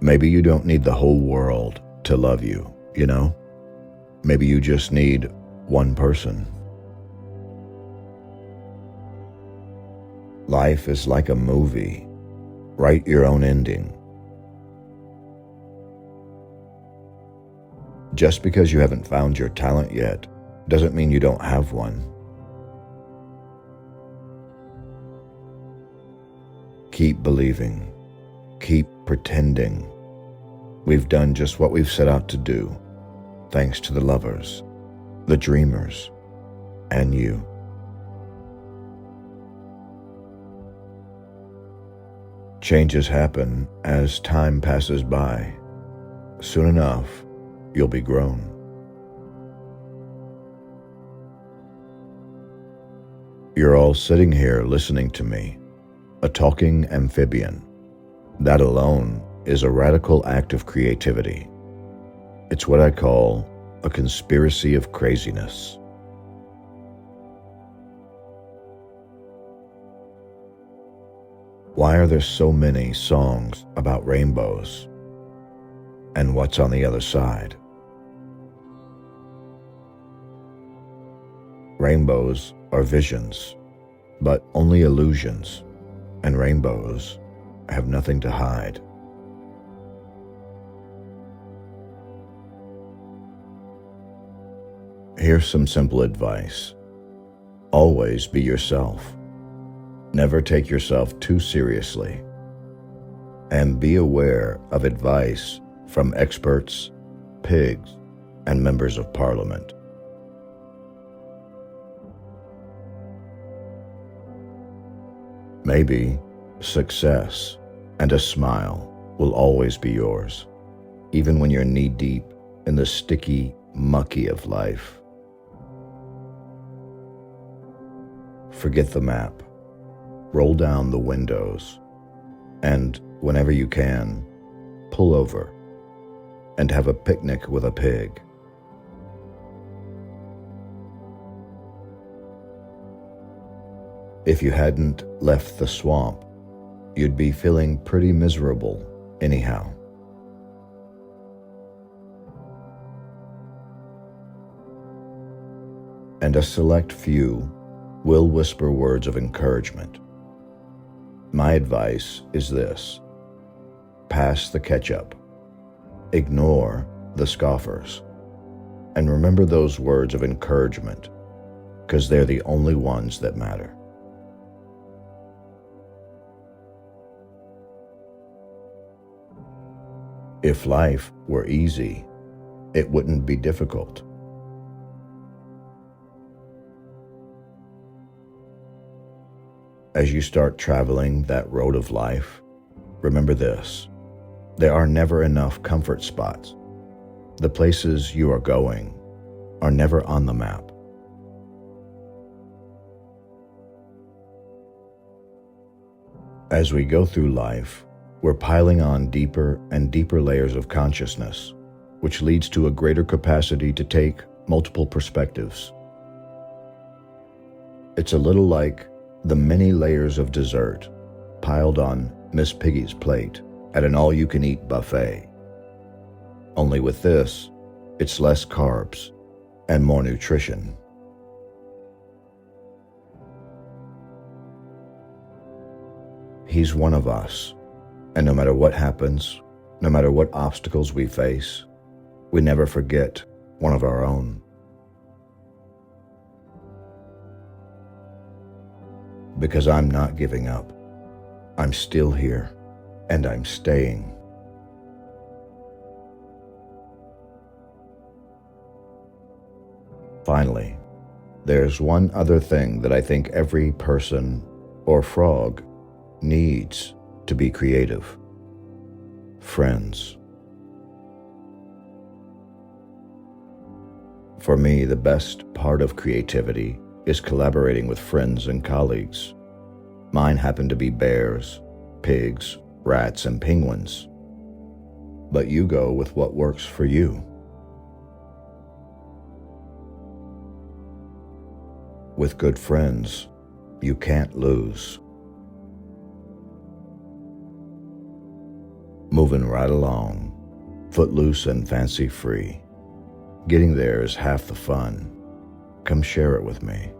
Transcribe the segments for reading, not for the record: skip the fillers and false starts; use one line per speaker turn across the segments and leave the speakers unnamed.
Maybe you don't need the whole world to love you, you know? Maybe you just need one person. Life is like a movie. Write your own ending. Just because you haven't found your talent yet doesn't mean you don't have one. Keep believing. Keep pretending. We've done just what we've set out to do, thanks to the lovers, the dreamers, and you. Changes happen as time passes by. Soon enough, you'll be grown. You're all sitting here listening to me, a talking amphibian. That alone is a radical act of creativity. It's what I call a conspiracy of craziness. Why are there so many songs about rainbows? And what's on the other side? Rainbows are visions, but only illusions, and rainbows have nothing to hide. Here's some simple advice. Always be yourself. Never take yourself too seriously. And be aware of advice from experts, pigs, and members of parliament. Maybe success and a smile will always be yours, even when you're knee-deep in the sticky, mucky of life. Forget the map. Roll down the windows, and whenever you can, pull over and have a picnic with a pig. If you hadn't left the swamp, you'd be feeling pretty miserable anyhow. And a select few will whisper words of encouragement. My advice is this: pass the ketchup, ignore the scoffers, and remember those words of encouragement, because they're the only ones that matter. If life were easy, it wouldn't be difficult. As you start traveling that road of life, remember this: there are never enough comfort spots. The places you are going are never on the map. As we go through life, we're piling on deeper and deeper layers of consciousness, which leads to a greater capacity to take multiple perspectives. It's a little like the many layers of dessert piled on Miss Piggy's plate at an all-you-can-eat buffet. Only with this, it's less carbs and more nutrition. He's one of us, and no matter what happens, no matter what obstacles we face, we never forget one of our own. Because I'm not giving up. I'm still here, and I'm staying. Finally, there's one other thing that I think every person or frog needs to be creative: friends. For me, the best part of creativity is collaborating with friends and colleagues. Mine happen to be bears, pigs, rats, and penguins. But you go with what works for you. With good friends, you can't lose. Moving moving right along, footloose and fancy-free. Getting there is half the fun. Come share it with me.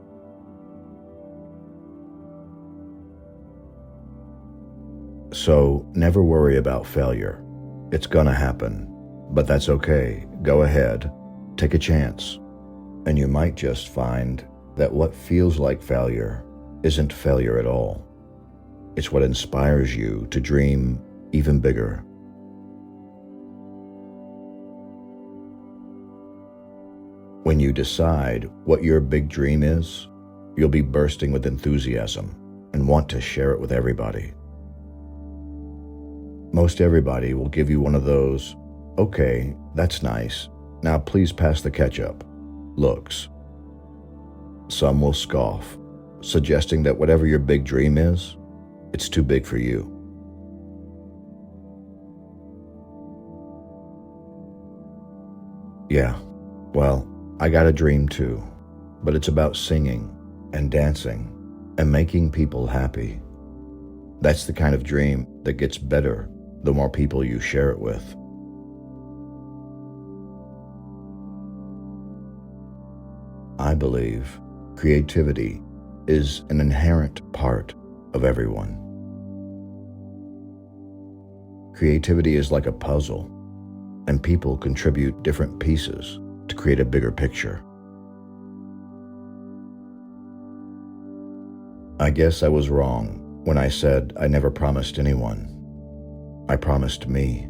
So, never worry about failure. It's gonna happen, but that's okay. Go ahead, take a chance, and you might just find that what feels like failure isn't failure at all. It's what inspires you to dream even bigger. When you decide what your big dream is, you'll be bursting with enthusiasm and want to share it with everybody. Most everybody will give you one of those, "Okay, that's nice. Now please pass the ketchup" looks. Some will scoff, suggesting that whatever your big dream is, it's too big for you. Yeah, well, I got a dream too, but it's about singing and dancing and making people happy. That's the kind of dream that gets better the more people you share it with. I believe creativity is an inherent part of everyone. Creativity is like a puzzle, and people contribute different pieces to create a bigger picture. I guess I was wrong when I said I never promised anyone. I promised me.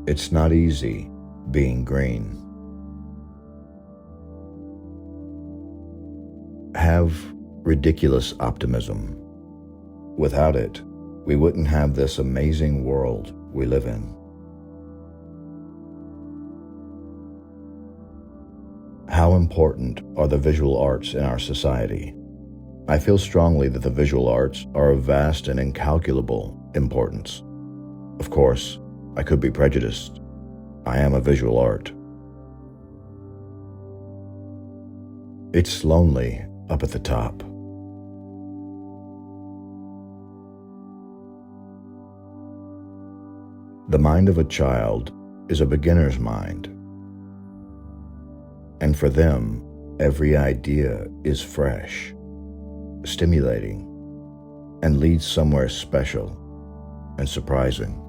It's not easy being green. Have ridiculous optimism. Without it, we wouldn't have this amazing world we live in. How important are the visual arts in our society? I feel strongly that the visual arts are of vast and incalculable importance. Of course, I could be prejudiced. I am a visual art. It's lonely up at the top. The mind of a child is a beginner's mind, and for them, every idea is fresh, stimulating, and leads somewhere special and surprising.